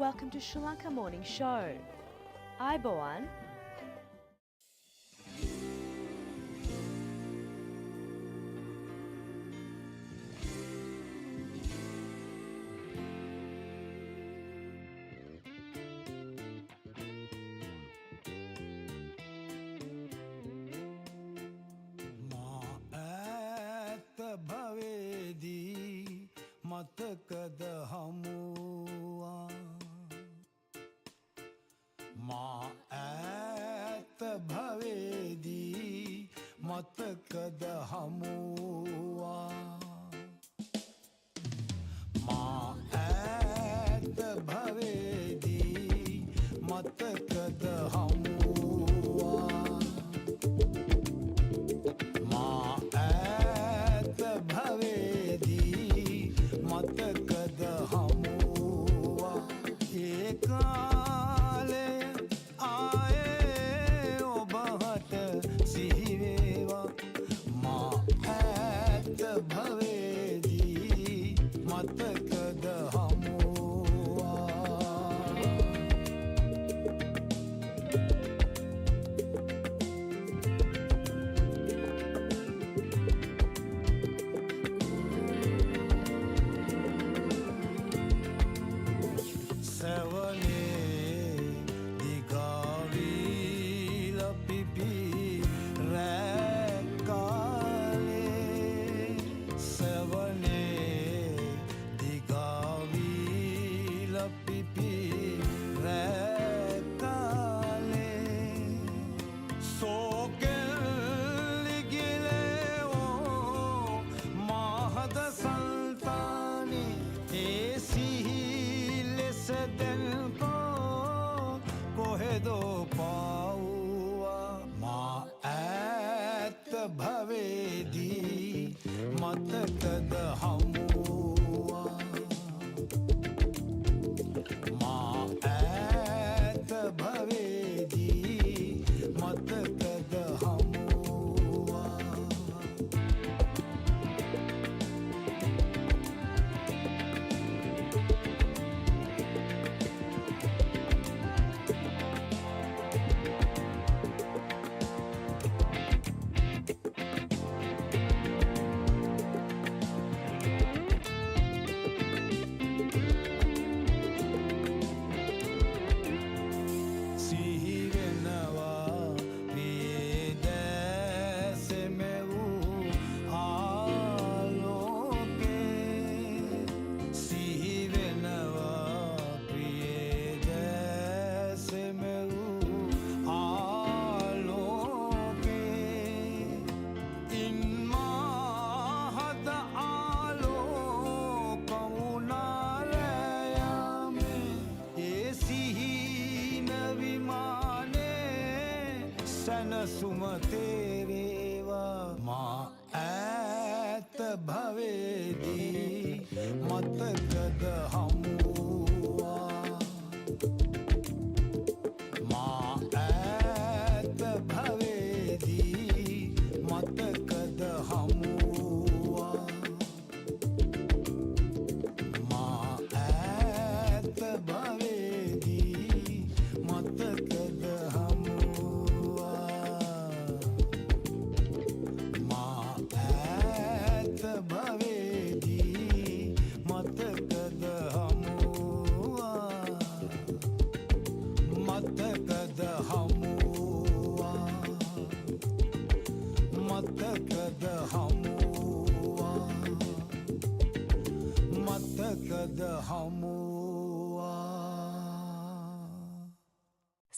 welcome to Sri Lanka Morning Show. Aiboan. මතකද හමුවා මා ඈත භවේදී මතකද හමුවා මා ඈත භවේදී මතකද හමුවා මා ඈත භවේදී මතකද හමුවා ඒ කාලය ආයේ ඔබට සිහිවේවා මා ඈත භවේදී මතකද හමුවා භවේදී මතකද හමුවා මා ඈත භවේදී මතකද හමුවා සුමතේරේවා මා ඈත භවේදී මතකද හමුවා මා ඈත භවේදී මතකද හමුවා මා ඈත භවේදී මතකද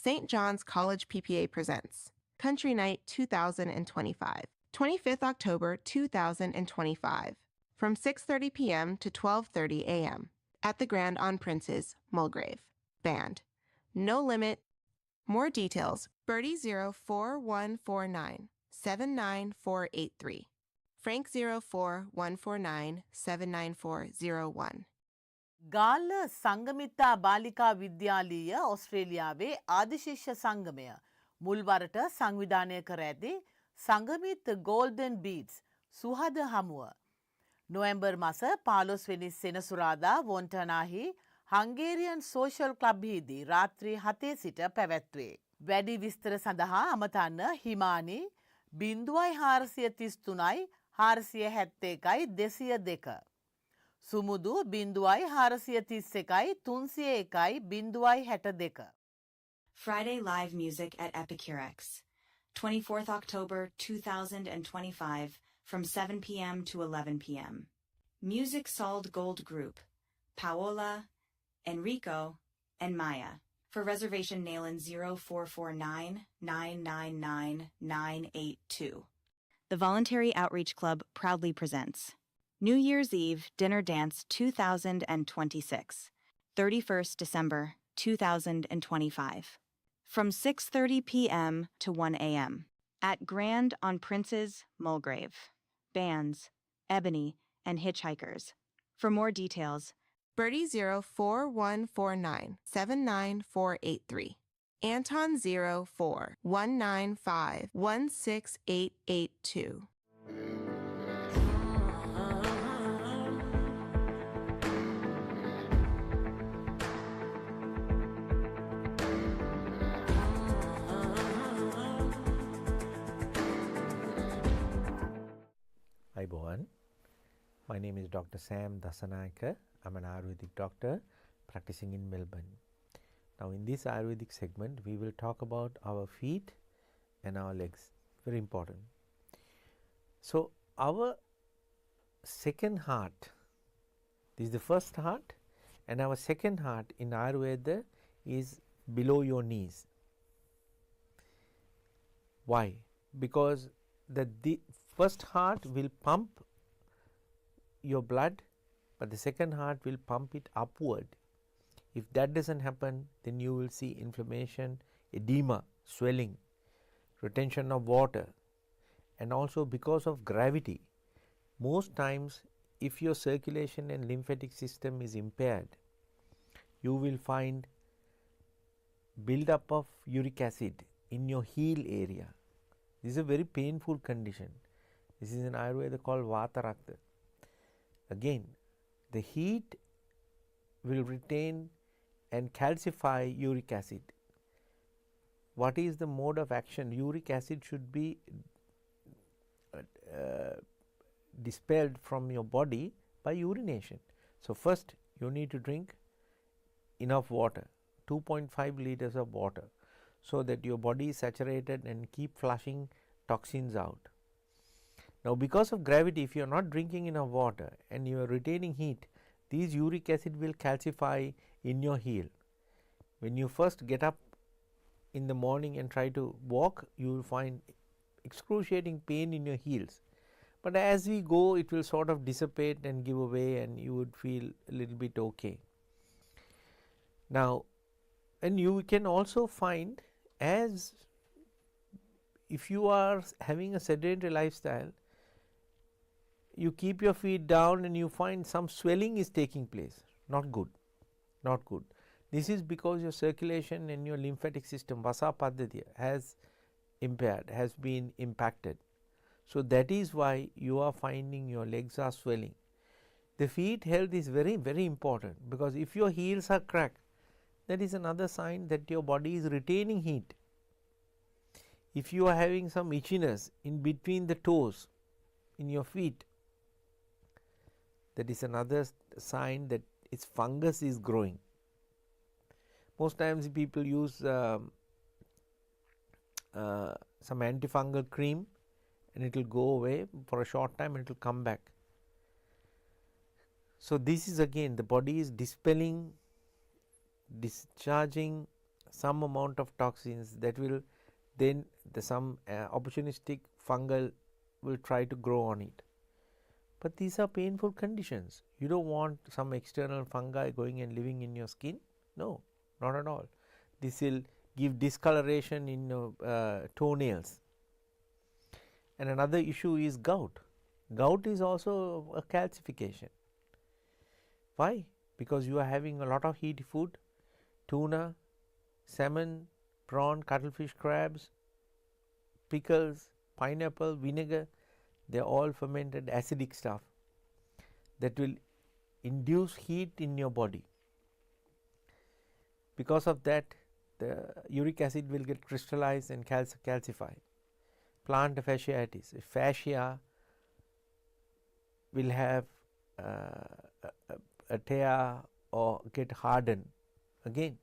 St. John's College PPA presents Country Night 2025, 25th October 2025, from 6:30 p.m. to 12:30 a.m. at the Grand on Prince's, Mulgrave. Band. No limit. More details, Birdie 04149 79483. Frank 04149 79401. Galle Sanghamitta බාලිකා විද්‍යාලීය ඔස්ට්‍රේලියාවේ ආදිශිෂ්‍ය සංගමය මුල්වරට සංවිධානය කර ඇති සංගමිත් ගෝල්ඩන් බීට්ස් සුහද හමුව නොවැම්බර් මස 15 වෙනි සෙනසුරාදා වොන්ටනාහි හංගේරියන් සෝෂල් ක්ලබ්හිදී රාත්‍රී 7 සිට පැවැත්වේ. වැඩි විස්තර සඳහා අමතන්න හිමානි 0433යි 471යි 202. සුමුදු 0431යි 301යි 062. Friday live music at Epicurix. 24th October 2025 from 7 p.m. to 11 p.m. Music Sold Gold Group, Paola, Enrico, and Maya. For reservation nailin 0449-999-982. The Voluntary Outreach Club proudly presents New Year's Eve Dinner Dance 2026, 31st December 2025. From 6:30 p.m. to 1 a.m. at Grand on Prince's, Mulgrave. Bands, Ebony, and Hitchhikers. For more details, Birdie 04149 79483. Anton 04 195 16882. Ayubowan. My name is Dr. Sam Dasanayaka. I'm an Ayurvedic doctor practicing in Melbourne. Now in this Ayurvedic segment we will talk about our feet and our legs. Very important. So our second heart, this is the first heart, and our second heart in Ayurveda is below your knees. Why? Because the first heart will pump your blood, but the second heart will pump it upward. If that doesn't happen, then you will see inflammation, edema, swelling, retention of water, and also because of gravity. Most times if your circulation and lymphatic system is impaired, you will find build-up of uric acid in your heel area. This is a very painful condition. This is in Ayurveda called Vata Rakta. Again, the heat will retain and calcify uric acid. What is the mode of action? Uric acid should be dispelled from your body by urination. So first you need to drink enough water, 2.5 liters of water, so that your body is saturated and keep flushing toxins out. Now because of gravity, if you are not drinking enough water and you are retaining heat, these uric acid will calcify in your heel. When you first get up in the morning and try to walk, you will find excruciating pain in your heels. But as we go, it will sort of dissipate and give away and you would feel a little bit okay. Now, and you can also find, as if you are having a sedentary lifestyle, you keep your feet down and you find some swelling is taking place. Not good, not good. This is because your circulation and your lymphatic system, Vasa Paddhati, has impaired, has been impacted. So that is why you are finding your legs are swelling. The feet health is very, very important, because if your heels are cracked, that is another sign that your body is retaining heat. If you are having some itchiness in between the toes in your feet, that is another sign that its fungus is growing. Most times people use some antifungal cream and it will go away for a short time and it will come back. So this is again, the body is dispelling, discharging some amount of toxins that will then some opportunistic fungal will try to grow on it. But these are painful conditions. You don't want some external fungi going and living in your skin. No, not at all. This will give discoloration in your toenails. And another issue is gout. Gout is also a calcification. Why? Because you are having a lot of heat food, tuna, salmon, prawn, cuttlefish, crabs, pickles, pineapple, vinegar. They are all fermented acidic stuff that will induce heat in your body. Because of that, the uric acid will get crystallized and calcified. Plantar fasciitis, fascia will have a tear or get hardened. Again,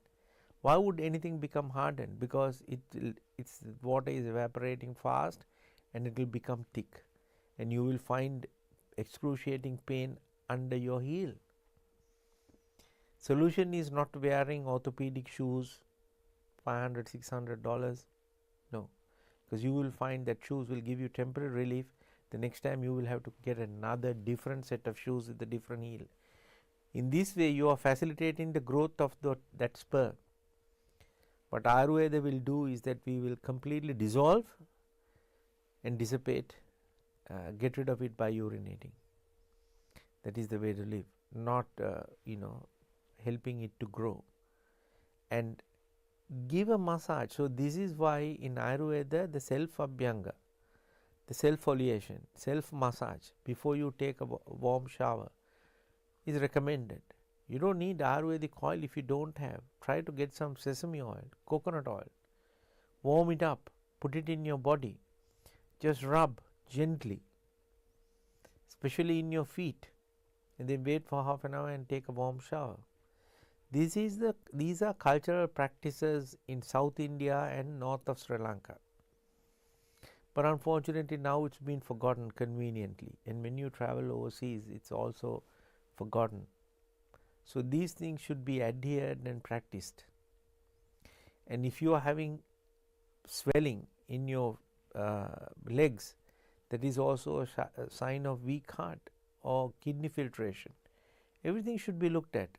why would anything become hardened? Because its water is evaporating fast and it will become thick, and you will find excruciating pain under your heel. Solution is not wearing orthopedic shoes, $500, $600. No, because you will find that shoes will give you temporary relief. The next time you will have to get another different set of shoes with a different heel. In this way, you are facilitating the growth of that spur. What Ayurveda will do is that we will completely dissolve and dissipate, get rid of it by urinating. That is the way to live, not helping it to grow. And give a massage. So this is why in Ayurveda the self-abhyanga, the self-foliation, self-massage before you take a warm shower is recommended. You don't need Ayurvedic oil if you don't have. Try to get some sesame oil, coconut oil, warm it up, put it in your body, just rub gently, especially in your feet, and then wait for half an hour and take a warm shower. These are cultural practices in South India and north of Sri Lanka. But unfortunately now it's been forgotten conveniently, and when you travel overseas it's also forgotten. So these things should be adhered and practiced. And if you are having swelling in your legs, that is also a sign of weak heart or kidney filtration. Everything should be looked at.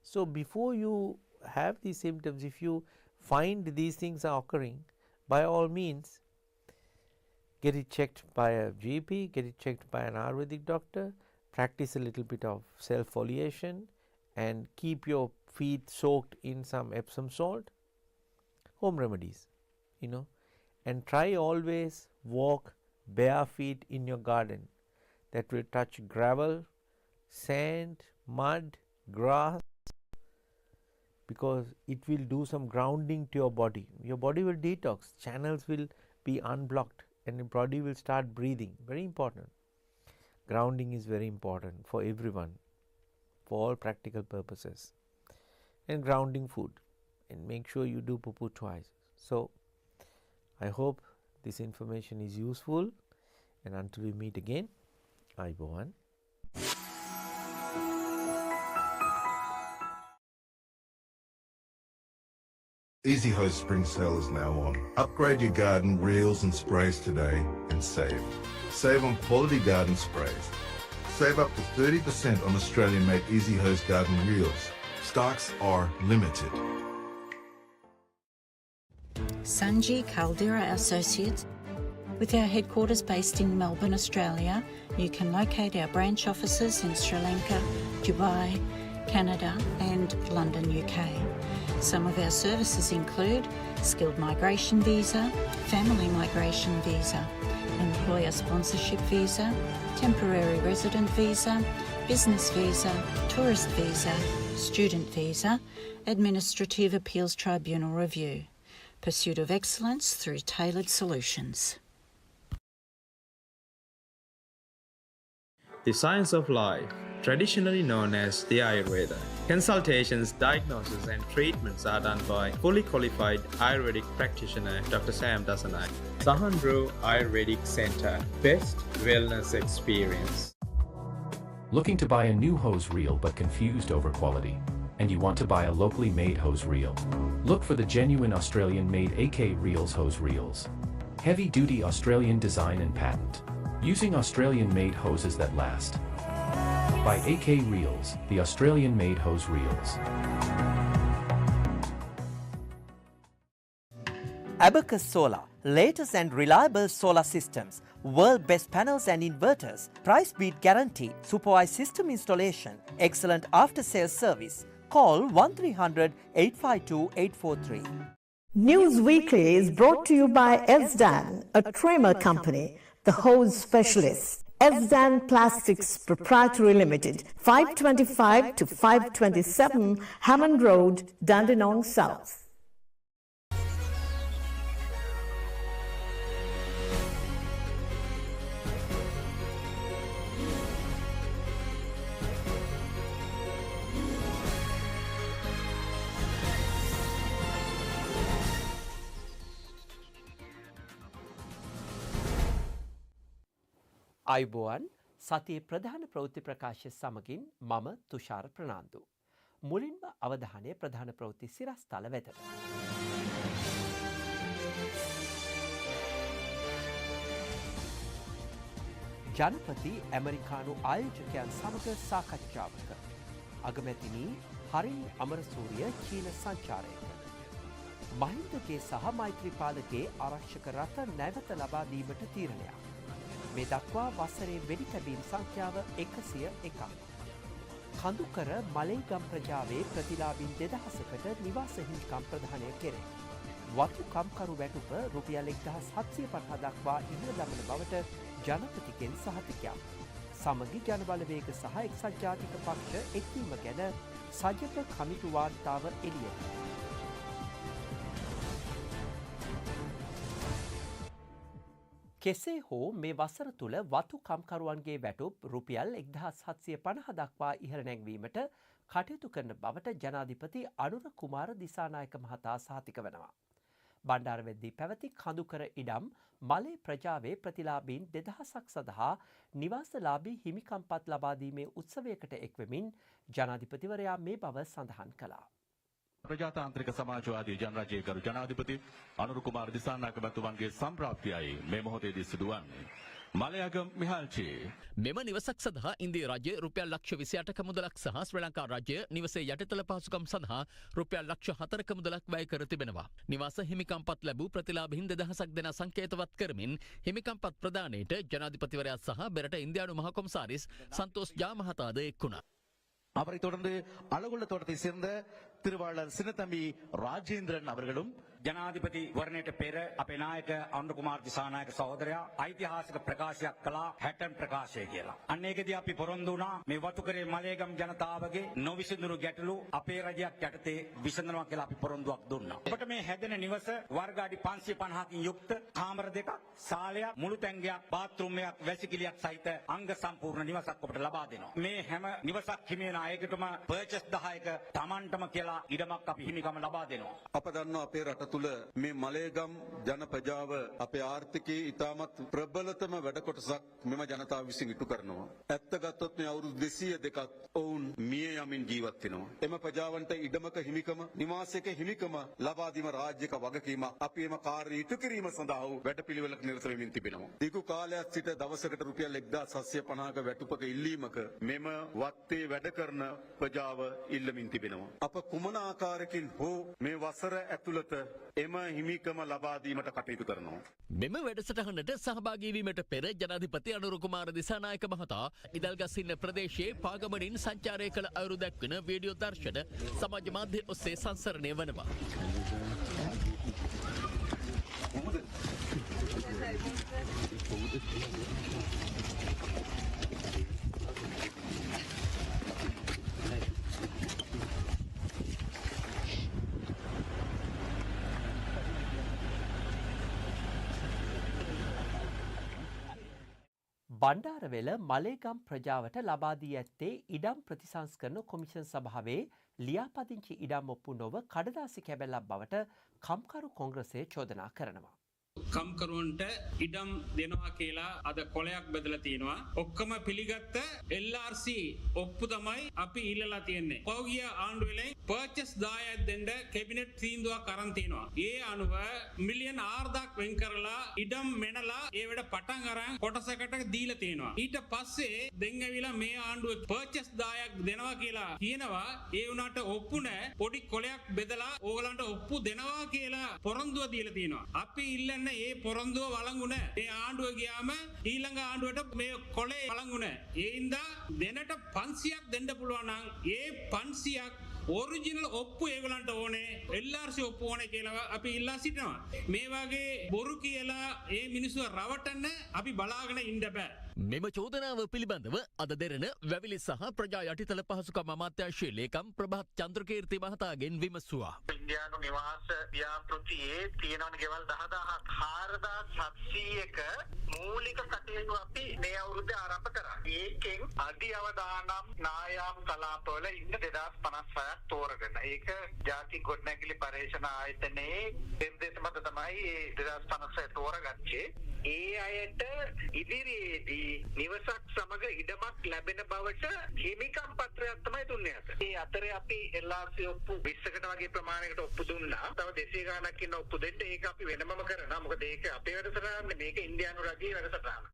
So before you have these symptoms, if you find these things are occurring, by all means get it checked by a GP, get it checked by an Ayurvedic doctor, practice a little bit of self-foliation and keep your feet soaked in some Epsom salt, home remedies, and try always walk bare feet in your garden. That will touch gravel, sand, mud, grass, because it will do some grounding to your body. Your body will detox, channels will be unblocked and your body will start breathing. Very important. Grounding is very important for everyone, for all practical purposes. And grounding food, and make sure you do poo-poo twice. So I hope this information is useful, and until we meet again, Ayubowan. Easy Hose Spring Sale is now on. Upgrade your garden reels and sprays today and save. Save on quality garden sprays. Save up to 30% on Australian-made Easy Hose garden reels. Stocks are limited. Sanji Caldera Associates. With our headquarters based in Melbourne, Australia, you can locate our branch offices in Sri Lanka, Dubai, Canada and London, UK. Some of our services include skilled migration visa, family migration visa, employer sponsorship visa, temporary resident visa, business visa, tourist visa, student visa, administrative appeals tribunal review. Pursuit of excellence through tailored solutions. The science of life, traditionally known as the Ayurveda. Consultations, diagnosis and treatments are done by fully qualified Ayurvedic practitioner Dr. Sam Dasanay. Sahandro Ayurvedic Center, best wellness experience. Looking to buy a new hose reel but confused over quality? And you want to buy a locally made hose reel? Look for the genuine Australian-made AK Reels hose reels. Heavy-duty Australian design and patent. Using Australian-made hoses that last. By AK Reels, the Australian-made hose reels. Abacus Solar, latest and reliable solar systems, world best panels and inverters, price beat guarantee, supervised system installation, excellent after-sales service. Call 1300 852 843. News Weekly is brought to you by Elsdan, a trimmer company, the hose specialist. Ezdan Plastics Proprietary Limited, 525 to 527 Hammond Road, Dandenong South. අයිබෝවන් සතියේ ප්‍රධාන ප්‍රවෘත්ති ප්‍රකාශය සමගින් මම තුෂාර ප්‍රනාන්දු. මුලින්ම අවධානය ප්‍රධාන ප්‍රවෘත්ති සිරස්තල වෙත. ජනපති ඇමරිකානු ආයෝජකයන් සමග සාකච්ඡාවක. අගමැතිනී හරින් අමරසූරිය චීන සංචාරයක. මහින්දගේ සහ මෛත්‍රීපාලගේ ආරක්ෂක රථ නැවත ලබා දීමට තීරණයක්. මේ දක්වා වසරේ වෙඩි තැබීම් සංඛ්‍යාව 101ක්. කඳුකර මලේගම් ප්‍රජාවේ ප්‍රතිලාභීන් 2000කට නිවාස හිමිකම් ප්‍රදානය කෙරේ. වතු කම්කරු වැටුප රුපියල් 1750 දක්වා ඉහළ දමන බවට ජනපතිගෙන් සහතිකයක්. සමගි ජනබලවේග සහ එක්සත් ජාතික පක්ෂ එක්වීම ගැන සජක කමිටු වාර්තාව එළියට. කෙසේ හෝ මේ වසර තුළ වතු කම්කරුවන්ගේ වැටුප් රුපියල් 1750 දක්වා ඉහළ නැංවීමට කටයුතු කරන බවට ජනාධිපති අනුර කුමාර දිසානායක මහතා සහතික වනවා. බණ්ඩාරවෙද්දී පැවති කඳුකර ඉඩම් මලේ ප්‍රජාවේ ප්‍රතිලාභීන් 2000ක් සඳහා නිවාසලාභී හිමිකම්පත් ලබා දීමේ උත්සවයකට එක්වෙමින් ජනාධිපතිවරයා මේ බව සඳහන් කළා. ප්‍රජාතාන්ත්‍රික සමාජවාදී ජනරජයේ ගරු ජනාධිපති අනුර කුමාර දිසානායක මහතුමන්ගේ සම්ප්‍රාප්තියයි මේ මොහොතේදී සිදුවන්නේ. මලයාගම මිහල්චි මෙම නිවසක් සඳහා ඉන්දිය රජය රුපියල් ලක්ෂ 28ක මුදලක් සහ ශ්‍රී ලංකා රජය නිවසේ යටිතල පහසුකම් සඳහා රුපියල් ලක්ෂ 4ක මුදලක් වැය කර තිබෙනවා. නිවාස හිමිකම්පත් ලැබූ ප්‍රතිලාභීන් 2000ක් දෙනා සංකේතවත් කරමින් හිමිකම්පත් ප්‍රදානයට ජනාධිපතිවරයා සහ බෙරට ඉන්දියානු මහ කොමසාරිස් සන්තෝෂ් ජා மகதாද එක්ුණා. அவரை தொடர்ந்து அழகுள்ள தோட்டத்தை சேர்ந்த திருவாளர் சின்னத்தம்பி ராஜேந்திரன் அவர்களும் ජනාධිපති වරණයට පෙර අපේ නායක අනුර කුමාර දිසානායක සහෝදරයා ඓතිහාසික ප්‍රකාශයක් කළා හැටන් ප්‍රකාශය කියලා. අන්න ඒකදී අපි පොරොන්දු වුණා මේ වතුකරේ මලේගම් ජනතාවගේ නොවිසඳුණු ගැටලු අපේ රජයක් යටතේ විසඳනවා කියලා අපි පොරොන්දුවක් දුන්නා. අපිට මේ හැදෙන නිවස වර්ග අඩි 550කින් යුක්ත කාමර දෙකක්, සාලයක්, මුළු තැන්ගයක්, බාත්රූම් එකක්, වැසිකිළියක් සහිත අංග සම්පූර්ණ නිවසක් අපිට ලබා දෙනවා. මේ හැම නිවසක් හිමි වෙන අයකටම පර්චස් 10ක Tamanටම කියලා ඉඩමක් අපි හිමිකම ලබා දෙනවා. අප දන්නවා අපේ රට තුළ මේ මලේගම් ජන ප්‍රජාව අපේ ආර්ථිකයේ ඉතාමත් ප්‍රබලතම වැඩ කොටසක් මෙම ජනතාව විසින් ඉටු කරනවා. ඇත්ත ගත්තොත් මේ අවුරුදු 202ක් ඔවුන් මිය යමින් ජීවත් වෙනවා. එම ප්‍රජාවන්ට ඉඩමක හිමිකම, නිවාසයක හිමිකම ලබා දීම රාජ්‍යක වගකීමක්. අපි එම කාර්ය ඉටු කිරීම සඳහා වැඩපිළිවෙලක නිරත වෙමින් තිබෙනවා. දීර්ඝ කාලයක් සිට දවසකට රුපියල් 1750ක වැටුපක ඉල්ලීමක මෙම වත්තේ වැඩ කරන ප්‍රජාව ඉල්ලමින් තිබෙනවා. අප කුමන ආකාරයකින් හෝ මේ වසර ඇතුළත එම හිමිකම ලබා දීමට කටයුතු කරනවා. මෙම වැඩසටහනට සහභාගී වීමට පෙර ජනාධිපති අනුර කුමාර දිසානායක මහතා ඉදල්ගස්සින්න ප්‍රදේශයේ පාගමනින් සංචාරය කළ අයුරු දැක්වන වීඩියෝ දර්ශන සමාජ මාධ්‍ය ඔස්සේ සංසරණය වනවා. බණ්ඩාරවෙල මලේගම් ප්‍රජාවට ලබා දී ඇත්තේ ඉඩම් ප්‍රතිසංස්කරණ කොමිෂන් සභාවේ ලියාපදිංචි ඉඩම් ඔප්පු නොව කඩදාසි කැබැල්ලක් බවට කම්කරු කොංග්‍රසය චෝදනා කරනවා. කම්කරුවන්ට ඉඩම් දෙනවා කියලා අද කොලයක් බෙදලා තියෙනවා. ඔක්කොම පිළිගත්ත LRC ඔප්පු තමයි අපි ඉල්ලලා තියෙන්නේ. පෞගිය ආණ්ඩුවෙලෙන් පර්චස් 10ක් දෙන්න කැබිනට් තීන්දුවක් අරන් තිනවා. ඒ අනුව මිලියන 4ක් වෙන් කරලා ඉඩම් මෙනලා ඒ වැඩ පටන් අරන් කොටසකට දීලා තියෙනවා. ඊට පස්සේ දෙංගවිලා මේ ආණ්ඩුවේ පර්චස් 10ක් දෙනවා කියලා කියනවා. ඒ වුණාට ඔප්පු නැහැ. පොඩි කොලයක් බෙදලා ඕගලන්ට ඔප්පු දෙනවා කියලා පොරොන්දුව දීලා තියෙනවා. අපි ඉල්ලන්නේ ඒ පොරොන්දුව වළංගු නැහැ. මේ ආණ්ඩුව ගියාම ඊළඟ ආණ්ඩුවට මේ කොලේ වළංගු නැහැ. ඒ හින්දා දෙනට 500ක් දෙන්න පුළුවන් නම් ඒ 500ක් ඔරිජිනල් ඔප්පු ඒගොල්ලන්ට ඕනේ. LRC ඔප්පු ඕනේ කියලා අපි ඉල්ලා සිටිනවා. මේ වගේ බොරු කියලා ඒ මිනිස්සු රවටන්න අපි බලාගෙන ඉන්න බෑ. මෙම චෝදනාව පිළිබඳව අද දෙරණ වැවිලි සහ ප්‍රජා යටිතල පහසුකම් අමාත්‍යාංශයේ ලේකම් ප්‍රභාත් චන්ද්‍රකීර්ති මහතාගෙන් විමසුවා. ඉන්දියානු නිවාස ව්‍යාපෘතියේ තියෙනවනේ ගෙවල් 10000ක් 4700ක මූලික කටයුතු අපි මේ අවුරුද්දේ ආරම්භ කරා. ඒකෙන් අධි අවදානම් නායාම් කලාපවල ඉන්න 2056ක් තෝරගෙන ඒක ජාතික ගොඩනැගිලි පරීක්ෂණ ආයතනයේ නිර්දේශ මත තමයි 2056 තෝරගත්තේ. ඒ අයට ඉදිරියේදී නිවසක් සමග ඉඩමක් ලැබෙන බවට හිමිකම් පත්‍රයක් තමයි දුන්නේ. ඒ අතරේ අපි LRC ඔප්පු 20කට වගේ ප්‍රමාණයකට ඔප්පු දුන්නා. තව 200 ගාණක් ඉන්න ඔප්පු දෙන්න ඒක අපි වෙනමම කරනවා. මොකද ඒක අපේ වැඩසටහන නෙමෙයි මේක ඉන්දියානු රජයේ වැඩසටහන.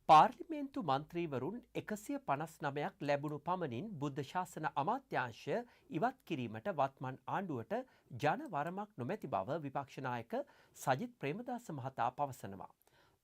පාර්ලිමේන්තු මන්ත්‍රීවරුන් 159ක් ලැබුණු පමණින් බුද්ධ ශාසන අමාත්‍යාංශය ඉවත් කිරීමට වත්මන් ආණ්ඩුවට ජන වරමක් නොමැති බව විපක්ෂ නායක සජිත් ප්‍රේමදාස මහතා පවසනවා.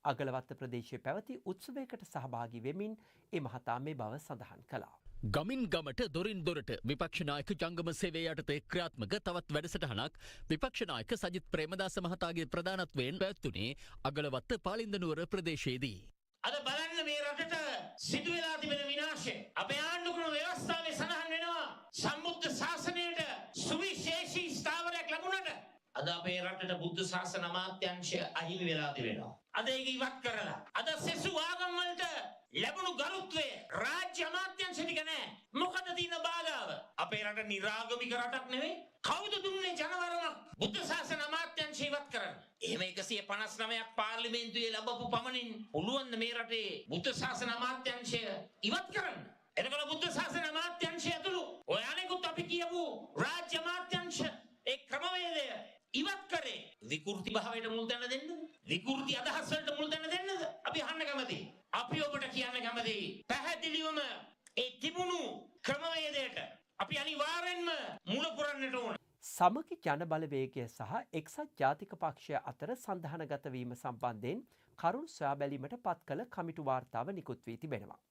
අගලවත්ත ප්‍රදේශයේ පැවති උත්සවයකට සහභාගී වෙමින් ඒ මහතා මේ බව සඳහන් කළා. ගමින් ගමට දොරින් දොරට විපක්ෂ නායක ජංගම සේවය යටතේ ක්‍රියාත්මක තවත් වැඩසටහනක් විපක්ෂ නායක සජිත් ප්‍රේමදාස මහතාගේ ප්‍රධානත්වයෙන් පැවැත්වුණේ අගලවත්ත පාලින්දනුවර ප්‍රදේශයේදී. අද බලන්න මේ රටට සිදු වෙලා තිබෙන විනාශය. අපේ ආණ්ඩුක්‍රම ව්‍යවස්ථාවේ සඳහන් වෙනවා සම්බුද්ධ ශාසනයට සුවිශේෂී ස්ථාවරයක් ලැබුණට අද අපේ රටට බුද්ධ ශාසන අමාත්‍යාංශය අහිමි වෙලා තිබෙනවා. අද ඒක ඉවත් කරලා අද සෙසු ආගම් වලට ලැබුණු ගරුත්වය රාජ්‍ය අමාත්‍යාංශ ටික නැහැ. මොකද තියෙන බාධාව? අපේ රට නිරාගමික රටක් නෙවෙයි. කවුද දුන්නේ ජනවරමක් බුද්ධ ශාසන අමාත්‍යාංශය ඉවත් කරන්න? එහෙම 159ක් පාර්ලිමේන්තුවේ ලැබපු පමණින් පුළුවන් මේ රටේ බුද්ධ ශාසන අමාත්‍යාංශය ඉවත් කරන්න? එතකොට බුද්ධ ශාසන අමාත්‍යාංශය ඇතුළු ඔය අනෙකුත් අපි කියපු රාජ්‍ය අමාත්‍යාංශ ඒ ක්‍රමවේදය ඉවත් කරේ විකෘති භාවයට මුල් තැන දෙන්නද? විකෘති අදහස් වලට මුල් තැන දෙන්නද? අපි අහන්න කැමතියි. අපි ඔබට කියන්න කැමතියි. පැහැදිලිවම ඒ තිබුණු ක්‍රමවේදයට අපි අනිවාර්යෙන්ම මුල පුරන්නට ඕන. සමගි ජන බලවේගය සහ එක්සත් ජාතික පක්ෂය අතර සන්ධානගත වීම සම්බන්ධයෙන් කරුණු සොයා බැලීමට පත් කළ කමිටු වාර්තාව නිකුත් වී තිබෙනවා.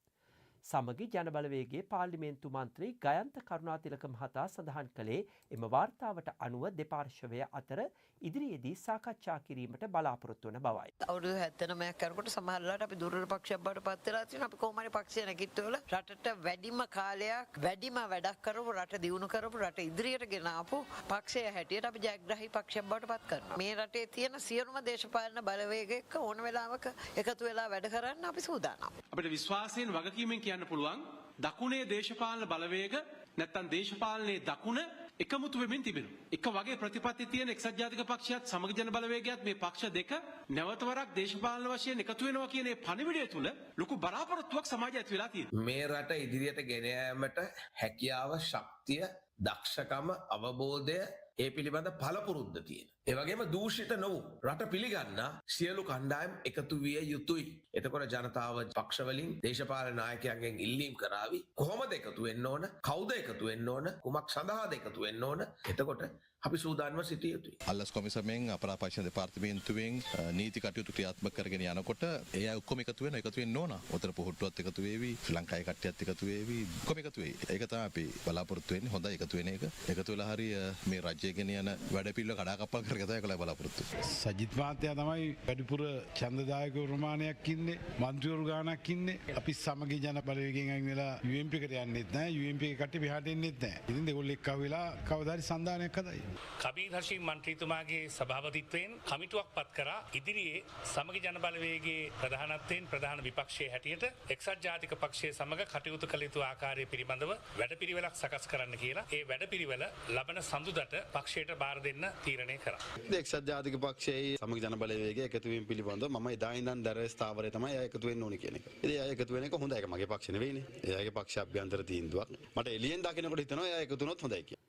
සමගි ජන බලවේගයේ පාර්ලිමේන්තු මන්ත්‍රී ගයන්ත කරුණාතිලක මහතා සඳහන් කළේ එම වාර්තාවට අනුව දෙපාර්ශවය අතර ඉදිරියේදී සාකච්ඡා කිරීමට බලාපොරොත්තු වන බවයි. අවුරුදු 79ක් කරනකොට සමහරවිට අපි දුර්වල පක්ෂයක් බවට පත් වෙලා තියෙනවා. අපි කොහොම හරි පක්ෂය නැගිටවල රටට වැඩිම කාලයක් වැඩිම වැඩක් කරපු රට දියුණු කරපු රට ඉදිරියට ගෙන ආපු පක්ෂය හැටියට අපි ජයග්‍රාහී පක්ෂයක් බවට පත් කරනවා. මේ රටේ තියෙන සියලුම දේශපාලන බලවේග එක්ක ඕන වෙලාවක එකතු වෙලා වැඩ කරන්න අපි සූදානම්. අපිට විශ්වාසයෙන් වගකීමෙන් කියන්න පුළුවන් දකුණේ දේශපාලන බලවේග නැත්තම් දේශපාලනයේ දකුණ එකමුතු වෙමින් තිබෙනවා. එක වගේ ප්‍රතිපත්ති තියෙන එක්සත් ජාතික පක්ෂයත් සමග ජන බලවේගයත් මේ පක්ෂ දෙක නැවතවරක් දේශපාලන වශයෙන් එකතු වෙනවා කියන මේ පණිවිඩය තුල ලොකු බලාපොරොත්තුවක් සමාජය ඇති වෙලා තියෙනවා. මේ රට ඉදිරියට ගෙන යාමට හැකියාව, ශක්තිය, දක්ෂකම, අවබෝධය ඒ පිළිබඳ පළපුරුද්ද තියෙන. ඒ වගේම දූෂිත නොවු රට පිළිගන්න සියලු කණ්ඩායම් එකතු විය යුතුයි. එතකොට ජනතාව පක්ෂ වලින් දේශපාලන නායකයන්ගෙන් ඉල්ලීම් කරાવી කොහොමද එකතු වෙන්න ඕන? කවුද එකතු වෙන්න ඕන? කුමක් සඳහාද එකතු වෙන්න ඕන? එතකොට අපි සූදානම්ව සිටිය යුතුයි. අල්ලස් කොමිසමෙන් අපරාපක්ෂ දෙපාර්තමේන්තුවෙන් නීති කටයුතු ක්‍රියාත්මක කරගෙන යනකොට ඒ අය ඔක්කොම එකතු වෙන්න ඕන. උතර පොහොට්ටුවත් එකතු වේවි, ශ්‍රී ලංකාවේ කට්ටියත් එකතු වේවි, ඔක්කොම එකතු වෙයි. ඒක තමයි අපි බලාපොරොත්තු වෙන්නේ. හොඳයි එකතු වෙන එක. එකතු වෙලා හරි මේ රාජ්‍ය ගෙන යන වැඩ පිළිවෙල කඩාකප්පල් කරගතයි කියලා බලාපොරොත්තු. සජිත් මහත්තයා තමයි වැඩිපුර ඡන්දදායක ප්‍රමාණයක් ඉන්නේ, මන්ත්‍රීවරු ගාණක් ඉන්නේ. අපි සමගි ජන බලවේගයෙන් අයින් වෙලා UMP එකට යන්නෙත් නැහැ, UMP එක කට්ටිය පිටට එන්නෙත් නැහැ. ඉතින් දෙගොල්ලෝ එක්ක වෙලා කවදා හරි සන්දානයක් හදයි. කබීර් හෂීම් මන්ත්‍රීතුමාගේ සභාපතිත්වයෙන් කමිටුවක් පත් කරා ඉදිරියේ සමගි ජන බලවේගයේ ප්‍රධානත්වයෙන් ප්‍රධාන විපක්ෂයේ හැටියට එක්සත් ජාතික පක්ෂයේ සමග කටයුතු කළ යුතු ආකාරය පිළිබඳව වැඩපිළිවෙලක් සකස් කරන්න කියලා. ඒ වැඩපිළිවෙල ලබන සඳුදාට පක්ෂයට බාර දෙන්න තීරණය කරා. එක්සත් ජාතික පක්ෂයේ සමගි ජන බලවේගයේ එකතු වීම පිළිබඳව මම එදා ඉඳන් දරේ ස්ථාවරය තමයි අය එකතු වෙන්න ඕනේ කියන එක. ඉතින් අය එකතු වෙන එක හොඳයි. ඒක මගේ පක්ෂ නෙවෙයිනේ. එයාගේ පක්ෂ අභ්‍යන්තර තීන්දුවක්. මට එළියෙන් දකින්නකොට හිතෙනවා එයා එකතු වුණොත් හොඳයි කියලා.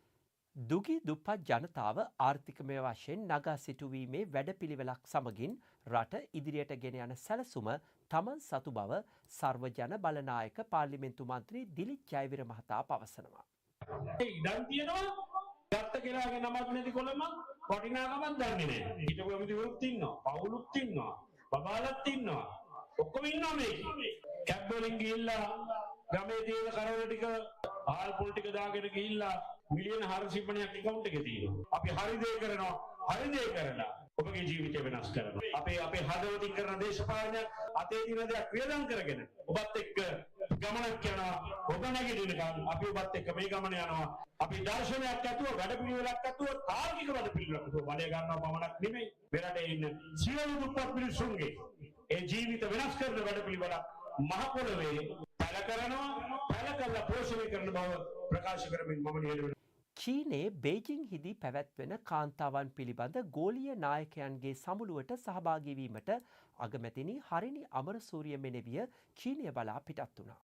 දුගී දුප්පත් ජනතාව ආර්ථිකමය වශයෙන් නගා සිටුවීමේ වැඩපිළිවෙලක් සමගින් රට ඉදිරියට ගෙන යන සැලසුම තමන් සතු බව සර්වජන බලනායක පාර්ලිමේන්තු මන්ත්‍රී දිලිත් ජයවීර මහතා පවසනවා. ඉඩම් තියෙනවා ගත්ත කෙනාගේ නමක් නැති කොළම වටිනාකමක් දන්නේ නැහැ. හිටපු ඇමතිවරුත් ඉන්නවා, පවුලුත් ඉන්නවා, බබාලත් ඉන්නවා. ඔක්කොම ඉන්නවා මේ. කැබ් වලින් ගිහිල්ලා ගමේ තියෙන කරවල ටික ආල් පොල් ටික දාගෙන ගිහිල්ලා මිලියන 450ක් account එකේ තියෙනවා. අපි හරි දේ කරනවා. හරි දේ කරලා ඔබගේ ජීවිතය වෙනස් කරනවා. අපේ හදවතින් කරන දේශපාලනයක් අතේ දින දෙයක් වියදම් කරගෙන ඔබත් එක්ක ගමනක් යනවා. ඔබ නැගිටිනකන් අපි ඔබත් එක්ක මේ ගමන යනවා. අපි දර්ශනයක් ඇතුව වැඩපිළිවෙලක් ඇතුව තාර්කික වැඩපිළිවෙලක් ඇතුව වැඩ ගන්නවා පමණක් නෙමෙයි. මෙරටේ ඉන්න සියලු දුප්පත් මිනිසුන්ගේ ඒ ජීවිත වෙනස් කරන වැඩපිළිවෙලක් මහ පොළවේ පැල කරනවා. පැල කරලා පෝෂණය කරන බව ප්‍රකාශ කරමින් මම නියැලෙනවා. චීනයේ බේජිං හිදී පැවැත්වෙන කාන්තාවන් පිළිබඳ ගෝලීය නායකයන්ගේ සමුළුවට සහභාගී වීමට අගමැතිනි හරිනි අමරසූරිය මෙනෙවිය චීනය බලා පිටත් වුණා.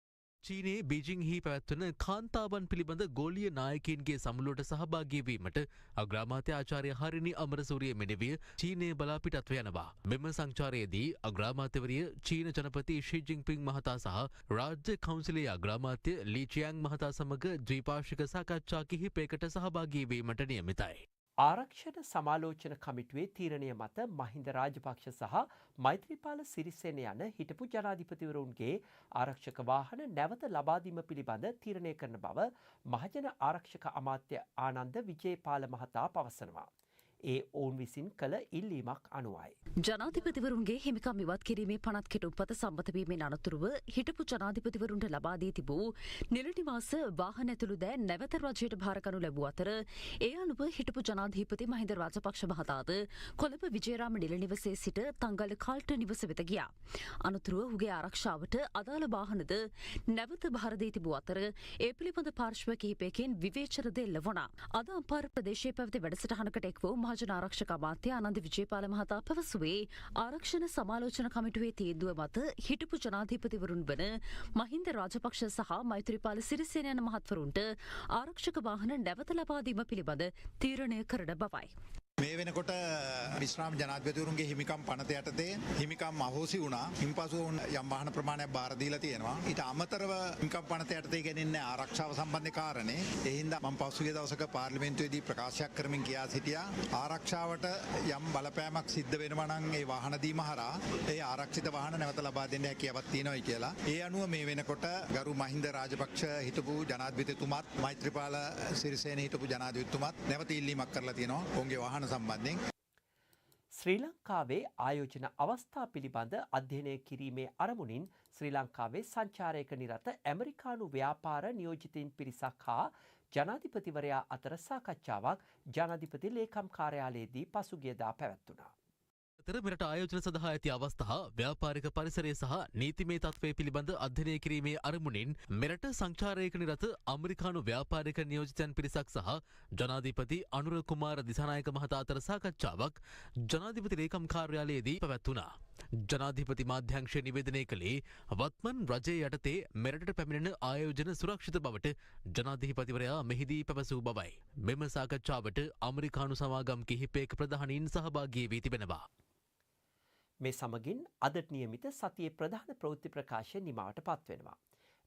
චීනයේ බීජිංහි පැවැත්වන කාන්තාවන් පිළිබඳ ගෝලීය නායකයින්ගේ සමුළුවට සහභාගී වීමට අග්‍රාමාත්‍ය ආචාර්ය හරිනි අමරසූරිය මෙනෙවිය චීනය බලා පිටත්ව යනවා. මෙම සංචාරයේදී අග්‍රාමාත්‍යවරිය චීන ජනපති ෂී ජින්පිං මහතා සහ රාජ්‍ය කවුන්සිලයේ අග්‍රාමාත්‍ය ලී චියාං මහතා සමග ද්විපාර්ශ්වික සාකච්ඡා කිහිපයකට සහභාගී වීමට නියමිතයි. ආරක්ෂණ සමාලෝචන කමිටුවේ තීරණය මත මහින්ද රාජපක්ෂ සහ මෛත්‍රීපාල සිරිසේන යන හිටපු ජනාධිපතිවරුන්ගේ ආරක්ෂක වාහන නැවත ලබා දීම පිළිබඳ තීරණය කරන බව මහජන ආරක්ෂක අමාත්‍ය ආනන්ද විජේපාල මහතා පවසනවා. ඒ ඔවුන් විසින් කළ ඉල්ලීමක් අනුවයි. ජනාධිපතිවරුන්ගේ හිමිකම් ඉවත් කිරීමේ පනත් කෙටුම්පත සම්මත වීමෙන් අනතුරුව හිටපු ජනාධිපතිවරුන්ට ලබා දී තිබූ නිල නිවාස වාහන ඇතුළු දෑ නැවත රජයට භාර කරනු ලැබූ අතර ඒ අනුව හිටපු ජනාධිපති මහින්ද රාජපක්ෂ මහතාද කොළඹ විජේරාම නිල නිවසේ සිට තංගල කාල්ට නිවස වෙත ගියා. අනතුරුව ඔහුගේ ආරක්ෂාවට අදාළ වාහනද නැවත භාර දී තිබූ අතර ඒ පිළිබඳ පාර්ශ්ව කිහිපයකින් විවේචන දෙල්ල වුණා. අද අම්පාර ප්‍රදේශයේ පැවති වැඩසටහනකට එක් වූ මහජන ආරක්ෂක අමාත්‍ය ආනන්ද විජේපාල මහතා පැවසුවේ ආරක්ෂණ සමාලෝචන කමිටුවේ තීන්දුව මත හිටපු ජනාධිපතිවරුන් වන මහින්ද රාජපක්ෂ සහ මෛත්‍රීපාල සිරිසේන යන මහත්වරුන්ට ආරක්ෂක වාහන නැවත ලබා දීම පිළිබඳ තීරණය කරන බවයි. මේ වෙනකොට විශ්‍රාම ජනාධිපතිවරුන්ගේ හිමිකම් පනත යටතේ හිමිකම් අහෝසි වුණා. ඉන්පසු යම් වාහන ප්‍රමාණයක් බාර දීලා තියෙනවා. ඊට අමතරව හිමිකම් පනත යටතේ ගෙනින්නේ ආරක්ෂාව සම්බන්ධ කාරණේ. ඒ හින්දා මම පසුගිය දවසක පාර්ලිමේන්තුවේදී ප්‍රකාශයක් කරමින් කියා සිටියා ආරක්ෂාවට යම් බලපෑමක් සිද්ධ වෙනවා නම් ඒ වාහන දීම හරහා ඒ ආරක්ෂිත වාහන නැවත ලබා දෙන්න හැකියාවක් තියෙනවායි කියලා. ඒ අනුව මේ වෙනකොට ගරු මහින්ද රාජපක්ෂ හිටපු ජනාධිපතිතුමත් මෛත්‍රීපාල සිරිසේන හිටපු ජනාධිපතිතුමත් නැවත ඉල්ලීමක් කරලා තියෙනවා. ඔවුන්ගේ වාහන සම්බන්ධයෙන් ශ්‍රී ලංකාවේ ආයෝජන අවස්ථා පිළිබඳ අධ්‍යයනය කිරීමේ අරමුණින් ශ්‍රී ලංකාවේ සංචාරයක නිරත ඇමරිකානු ව්‍යාපාර නියෝජිතයින් පිරිසක් හා ජනාධිපතිවරයා අතර සාකච්ඡාවක් ජනාධිපති ලේකම් කාර්යාලයේදී පසුගියදා පැවැත්වුණා. මෙරට ආයෝජන සඳහා ඇති අවස්ථා ව්‍යාපාරික පරිසරය සහ නීතිමය තත්ත්වය පිළිබඳ අධ්‍යයනය කිරීමේ අරමුණින් මෙරට සංචාරයක නිරත අමරිකානු ව්‍යාපාරික නියෝජිතයන් පිරිසක් සහ ජනාධිපති අනුර කුමාර දිසානායක මහතා අතර සාකච්ඡාවක් ජනාධිපති ලේකම් කාර්යාලයේදී පැවැත්වුණා. ජනාධිපති මාධ්‍යංශය නිවේදනය කළේ වත්මන් රජය යටතේ මෙරටට පැමිණෙන ආයෝජන සුරක්ෂිත බවට ජනාධිපතිවරයා මෙහිදී පැවසූ බවයි. මෙම සාකච්ඡාවට අමරිකානු සමාගම් කිහිපයක ප්‍රධානීන් සහභාගී වී තිබෙනවා. මේ සමගින් අදට නියමිත සතියේ ප්‍රධාන ප්‍රවෘත්ති ප්‍රකාශය නිමාවට පත්වෙනවා.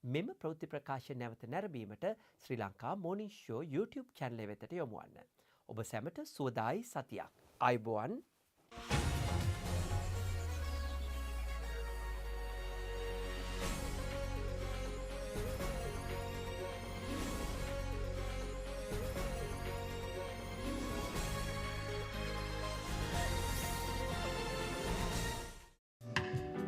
මෙම ප්‍රවෘත්ති ප්‍රකාශය නැවත නැරඹීමට ශ්‍රී ලංකා මෝනිං ෂෝ YouTube channel වෙතට යොමු වන්න. ඔබ සැමට සුවදායි සතියක්. අයබෝවන්.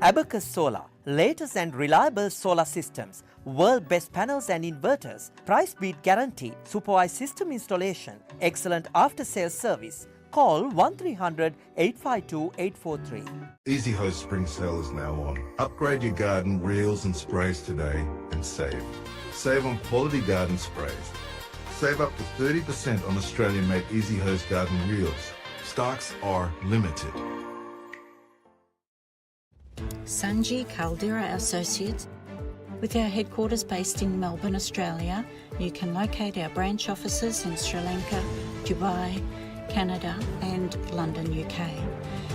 Abacus Solar, latest and reliable solar systems, world best panels and inverters, price beat guarantee, supervised system installation, excellent after sales service. Call 1300 852 843. Easy Hose Spring Sale is now on. Upgrade your garden reels and sprays today and save. Save on quality garden sprays. Save up to 30% on Australian made Easy Hose garden reels. Stocks are limited. Sanji Caldera Associates. With our headquarters based in Melbourne, Australia, you can locate our branch offices in Sri Lanka, Dubai, Canada and London, UK.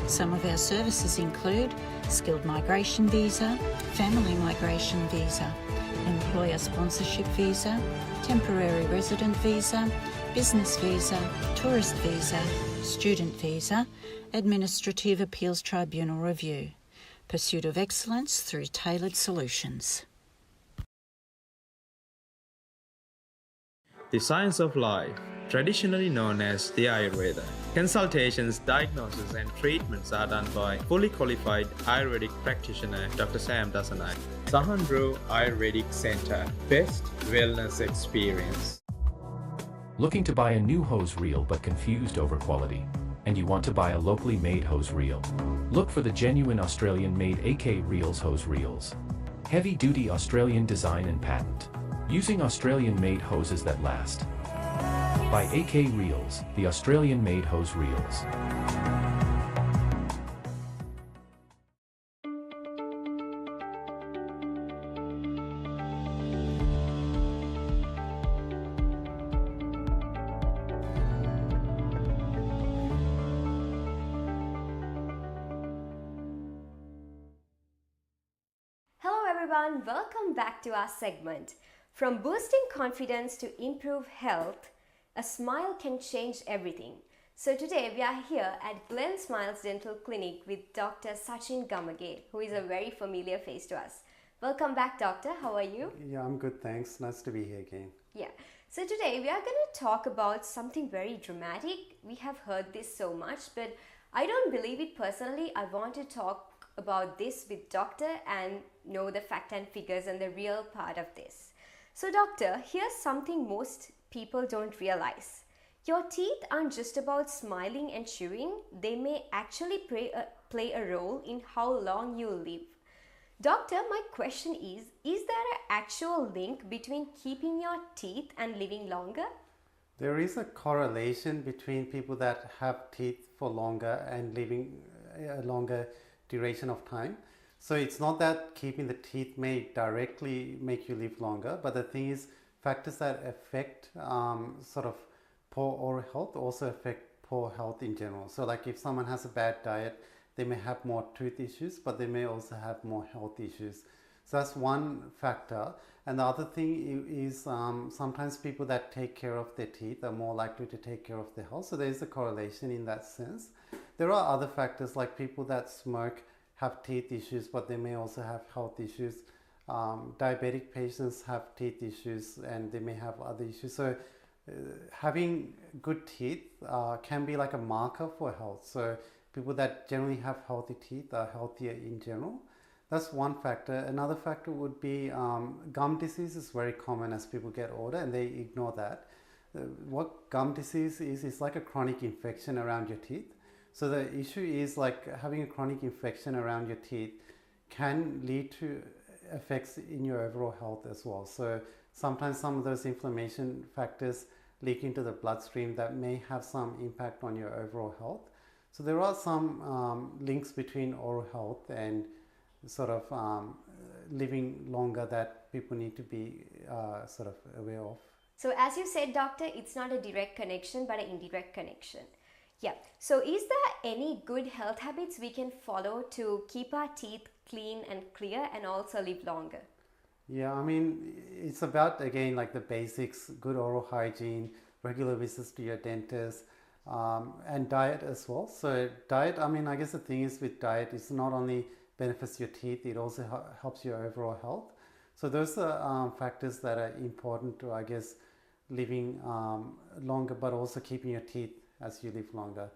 Some of our services include skilled migration visa, family migration visa, employer sponsorship visa, temporary resident visa, business visa, tourist visa, student visa, administrative appeals tribunal review. Pursuit of excellence through tailored solutions. The Science of Life. traditionally known as the Ayurveda. Consultations, diagnosis, and treatments are done by fully qualified Ayurvedic practitioner Dr. Sam Dasanai. Sahandro Ayurvedic Center, best wellness experience. Looking to buy a new hose reel but confused over quality? And you want to buy a locally made hose reel? Look for the genuine Australian-made AK Reels hose reels. Heavy-duty Australian design and patent. Using Australian-made hoses that last. By AK Reels, the Australian-made hose reels. Welcome back to our segment. From boosting confidence to improve health, a smile can change everything. So today we are here at Glen Smiles Dental Clinic with Dr. Sachin Gamage, who is a very familiar face to us. Welcome back, doctor. How are you? Yeah, I'm good, thanks. Nice to be here again. Yeah. So today we are going to talk about something very dramatic. We have heard this so much, but I don't believe it personally. I want to talk about this with doctor and know the fact and figures and the real part of this. So doctor, here's something most people don't realize. Your teeth aren't just about smiling and chewing. They may actually play a role in how long you live. Doctor, my question is there an actual link between keeping your teeth and living longer? There is a correlation between people that have teeth for longer and living a longer duration of time. So it's not that keeping the teeth may directly make you live longer, but the thing is factors that affect sort of poor oral health also affect poor health in general. So like if someone has a bad diet, they may have more tooth issues, but they may also have more health issues. So that's one factor. And the other thing is sometimes people that take care of their teeth are more likely to take care of their health. So there is a correlation in that sense. There are other factors like people that smoke have teeth issues, but they may also have health issues. Diabetic patients have teeth issues and they may have other issues. So having good teeth can be like a marker for health. So people that generally have healthy teeth are healthier in general. That's one factor. Another factor would be gum disease is very common as people get older and they ignore that. What gum disease is like a chronic infection around your teeth. So the issue is like having a chronic infection around your teeth can lead to effects in your overall health as well. So sometimes some of those inflammation factors leak into the bloodstream that may have some impact on your overall health. So there are some links between oral health and sort of living longer that people need to be sort of aware of. So as you said, doctor, it's not a direct connection but an indirect connection. Yeah. So is there any good health habits we can follow to keep our teeth clean and clear and also live longer? Yeah, I mean, it's about, again, like the basics, good oral hygiene, regular visits to your dentist, and diet as well. So diet, I mean, I guess the thing is with diet, it's not only benefits your teeth, it also helps your overall health. So those are factors that are important to, I guess, living longer, but also keeping your teeth as you live longer.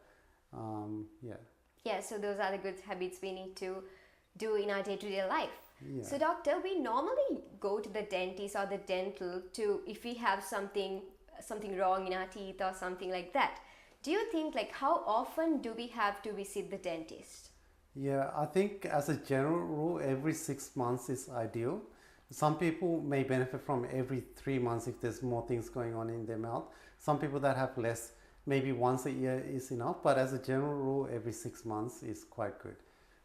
Yeah, so those are the good habits we need to do in our day-to-day life. Yeah. So doctor, we normally go to the dentist or the dental to if we have something wrong in our teeth or something like that. Do you think like how often do we have to visit the dentist? Yeah, I think as a general rule, every 6 months is ideal. Some people may benefit from every 3 months if there's more things going on in their mouth. Some people that have less, maybe once a year is enough, but as a general rule, every 6 months is quite good.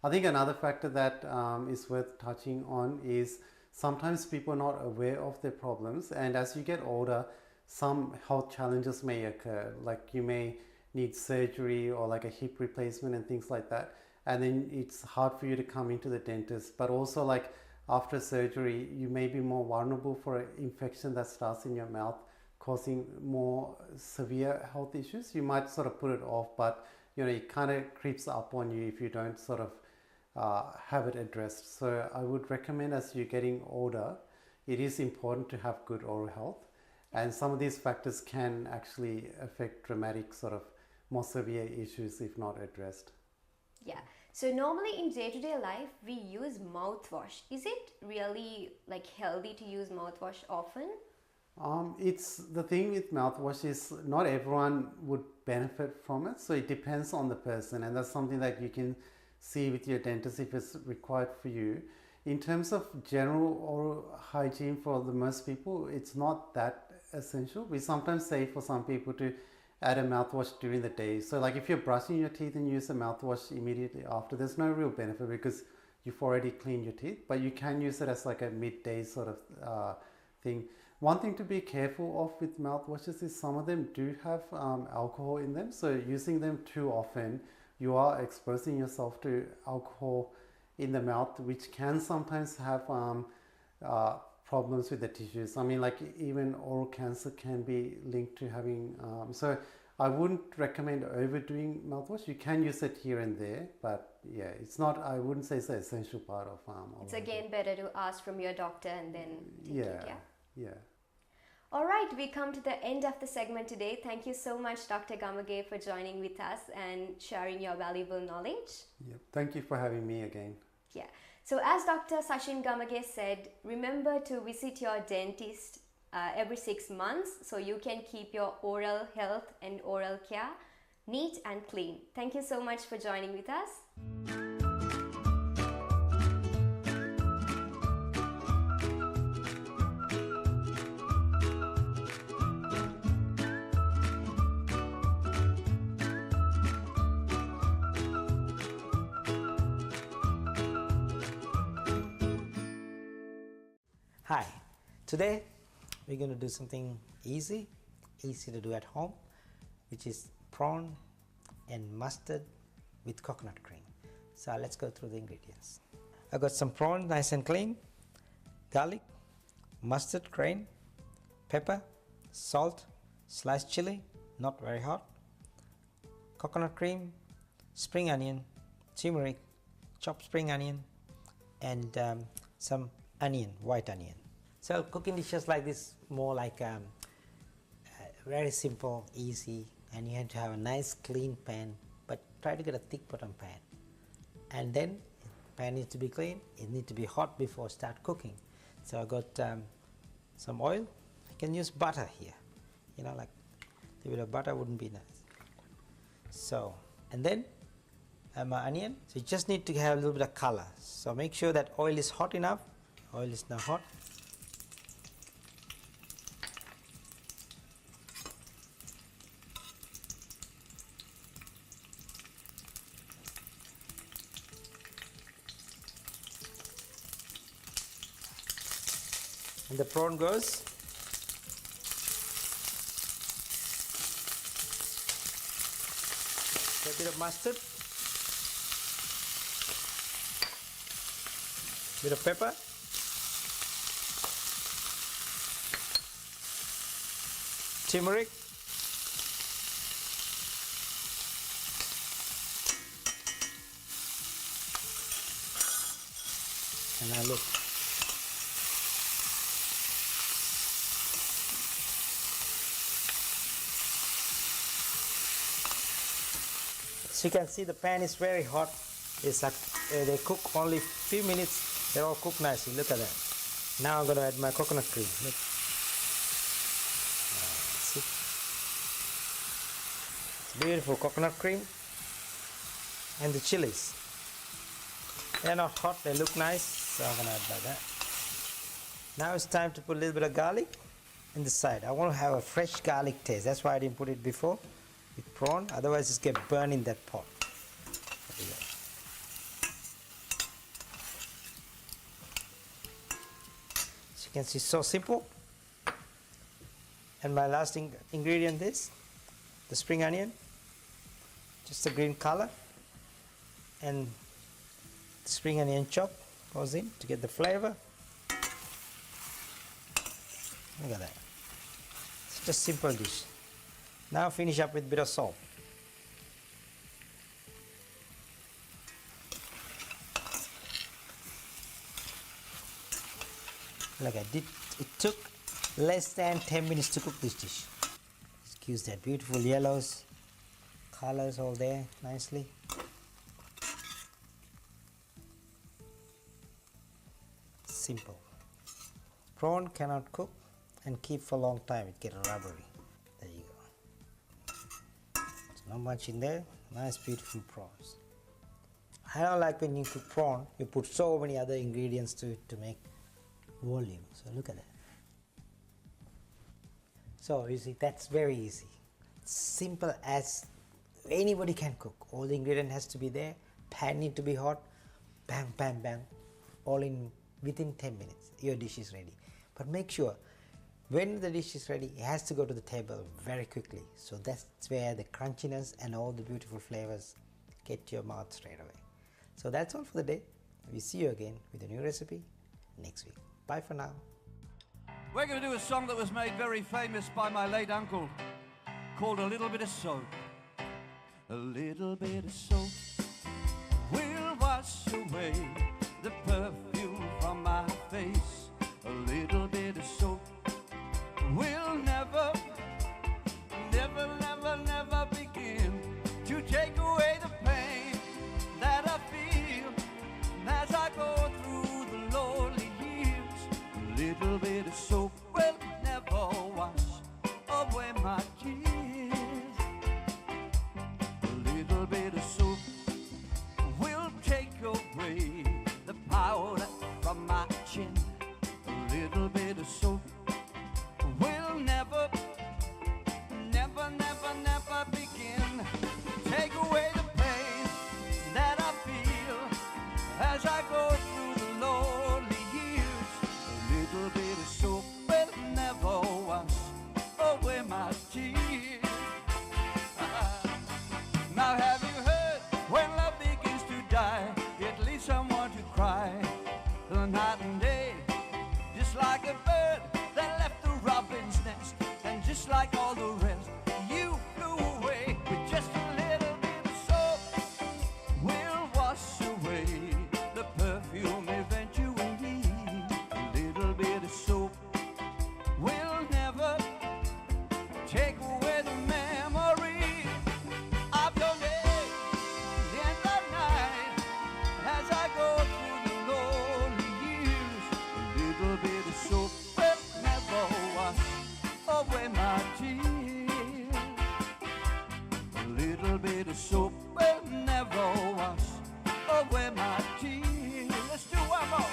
I think another factor that is worth touching on is sometimes people are not aware of their problems, and as you get older, some health challenges may occur, like you may need surgery or like a hip replacement and things like that, and then it's hard for you to come into the dentist. But also like after surgery, you may be more vulnerable for an infection that starts in your mouth, causing more severe health issues. You might sort of put it off, but you know, it kind of creeps up on you if you don't sort of have it addressed. So I would recommend as you're getting older, it is important to have good oral health. And some of these factors can actually affect dramatic sort of more severe issues if not addressed. Yeah. So normally in day-to-day life, we use mouthwash. Is it really like healthy to use mouthwash often? It's the thing with mouthwash is not everyone would benefit from it. So it depends on the person, and that's something that you can see with your dentist if it's required for you. In terms of general oral hygiene for the most people, it's not that essential. We sometimes say for some people to add a mouthwash during the day. So like if you're brushing your teeth and use a mouthwash immediately after, there's no real benefit because you've already cleaned your teeth, but you can use it as like a midday sort of thing. One thing to be careful of with mouthwashes is some of them do have alcohol in them. So using them too often, you are exposing yourself to alcohol in the mouth, which can sometimes have problems with the tissues. I mean, like even oral cancer can be linked to having, so I wouldn't recommend overdoing mouthwash. You can use it here and there, but yeah, it's not, I wouldn't say it's an essential part of It's again better to ask from your doctor and then take it, yeah? Yeah. All right, we come to the end of the segment today. Thank you so much, Dr. Gamage, for joining with us and sharing your valuable knowledge. Yep. Thank you for having me again. Yeah. So as Dr. Sachin Gamage said, remember to visit your dentist every 6 months so you can keep your oral health and oral care neat and clean. Thank you so much for joining with us. Hi, today we're going to do something easy to do at home, which is prawn and mustard with coconut cream. So let's go through the ingredients. I got some prawn nice and clean, garlic, mustard grain, pepper, salt, sliced chili, not very hot, coconut cream, spring onion, turmeric, chopped spring onion, and some onion, white onion. So cooking dishes like this more like very simple, easy, and you have to have a nice clean pan, but try to get a thick bottom pan. And then pan needs to be clean, it needs to be hot before start cooking. So I got some oil. You can use butter here, you know, like a bit of butter wouldn't be nice. So, and then my onion. So you just need to have a little bit of color. So make sure that oil is hot enough. Oil is now hot. And the prawn goes. A bit of mustard, bit of pepper, turmeric, and now look. So you can see the pan is very hot. It's like they cook only few minutes. They're all cooked nicely. Look at that. Now I'm going to add my coconut cream. Look. See? It's beautiful coconut cream and the chilies. They're not hot. They look nice. So I'm going to add like that. Now it's time to put a little bit of garlic in the side. I want to have a fresh garlic taste. That's why I didn't put it before with prawn, otherwise it's get burned in that pot. So you can see, so simple. And my last ingredient is the spring onion, just a green color, and the spring onion chop goes in to get the flavor. Look at that. It's just a simple dish. Now finish up with a bit of salt. Like I did, it took less than 10 minutes to cook this dish. It gives that beautiful yellows, colors all there nicely. Simple. Prawn cannot cook and keep for a long time, it gets rubbery. There you go. There's not much in there, nice beautiful prawns. I don't like when you cook prawn, you put so many other ingredients to it to make volume. So look at that. So you see, that's very easy. Simple as anybody can cook. All the ingredient has to be there, pan need to be hot, bang, bang, bang, all in within 10 minutes, your dish is ready. But make sure, when the dish is ready, it has to go to the table very quickly. So that's where the crunchiness and all the beautiful flavors get to your mouth straight away. So that's all for the day. We see you again with a new recipe next week. Bye for now. We're going to do a song that was made very famous by my late uncle, called A Little Bit of Soap. A little bit of soap will wash away the perfume from my face. A little bit of soap will never, never, never, never begin to take away the pain that I feel as I go through the lonely years. A little bit of soap will never wash away my tears. A little bit of soap will take away the powder from my chin. A little bit of soap will never, never, never, never begin to take away the pain that I feel as I go through the lonely years. A little bit of soap will never wash away my tears. Now have you heard, when love begins to die, it leaves someone to cry the night and day, just like a bird that left the robin's nest, and just like all the rest, you flew away with just a little bit of soap. Will wash away the perfume eventually. A little bit of soap will never take away the memory of your name in the night as I go through the lonely years. A little bit of soap will never wash away my tears. A little bit of soap will never wash away my tears. Let's do one more.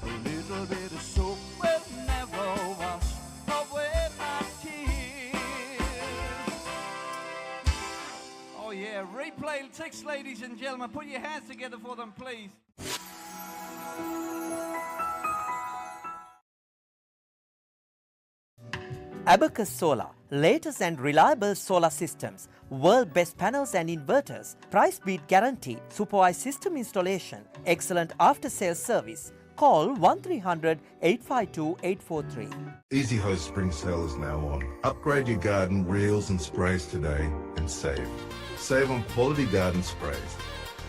A little bit of soap will never wash away my tears. Oh yeah, replay 6, ladies and gentlemen. Put your hands together for them, please. Abacus Solar, latest and reliable solar systems, world best panels and inverters, price beat guarantee, supervised system installation, excellent after sales service. Call 1300 852 843. Easy Hose Spring Sale is now on. Upgrade your garden reels and sprays today and save. Save on quality garden sprays.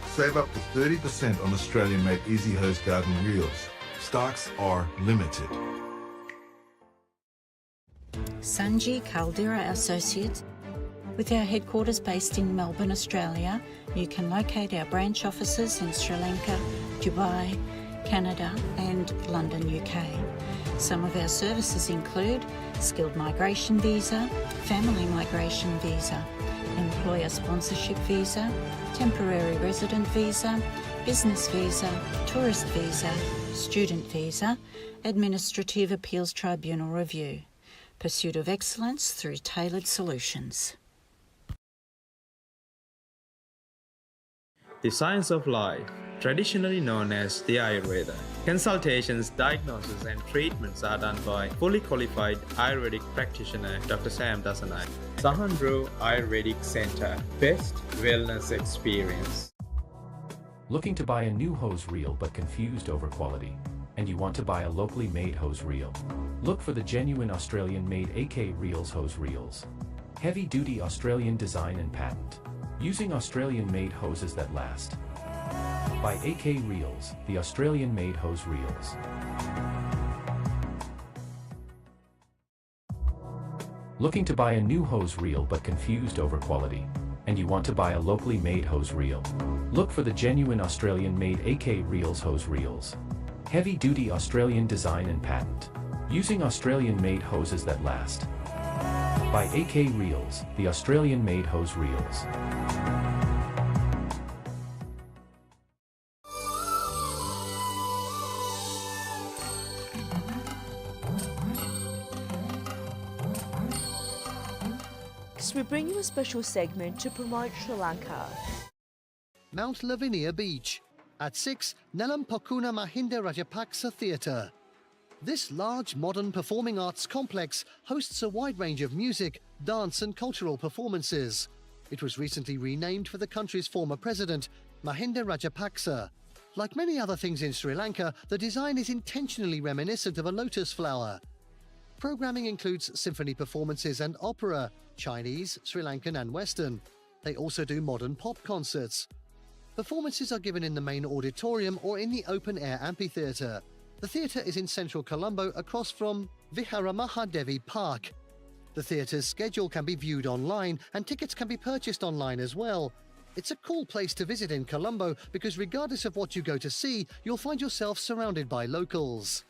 Save up to 30% on Australian-made Easy Hose garden reels. Stocks are limited. Sanji Caldera Associates. With our headquarters based in Melbourne, Australia, you can locate our branch offices in Sri Lanka, Dubai, Canada and London, UK. Some of our services include skilled migration visa, family migration visa, employer sponsorship visa, temporary resident visa, business visa, tourist visa, student visa, administrative appeals tribunal review. Pursuit of excellence through tailored solutions. The science of life, traditionally known as the Ayurveda. Consultations, diagnosis and treatments are done by fully qualified Ayurvedic practitioner Dr. Sam Dasanai. Sahandro Ayurvedic Center, best wellness experience. Looking to buy a new hose reel but confused over quality? And you want to buy a locally made hose reel? Look for the genuine Australian-made AK Reels hose reels. Heavy-duty Australian design and patent. Using Australian-made hoses that last. By AK Reels, the Australian-made hose reels. Looking to buy a new hose reel but confused over quality? And you want to buy a locally made hose reel? Look for the genuine Australian-made AK Reels hose reels. Heavy-duty Australian design and patent. Using Australian-made hoses that last. By AK Reels, the Australian-made hose reels. We bring you a special segment to promote Sri Lanka. Mount Lavinia Beach. At 6, Nelam Pokuna Mahinda Rajapaksa Theatre. This large modern performing arts complex hosts a wide range of music, dance and cultural performances. It was recently renamed for the country's former president, Mahinda Rajapaksa. Like many other things in Sri Lanka, the design is intentionally reminiscent of a lotus flower. Programming includes symphony performances and opera, Chinese, Sri Lankan and Western. They also do modern pop concerts. Performances are given in the main auditorium or in the open-air amphitheatre. The theatre is in central Colombo across from Viharamahadevi Park. The theatre's schedule can be viewed online and tickets can be purchased online as well. It's a cool place to visit in Colombo because regardless of what you go to see, you'll find yourself surrounded by locals.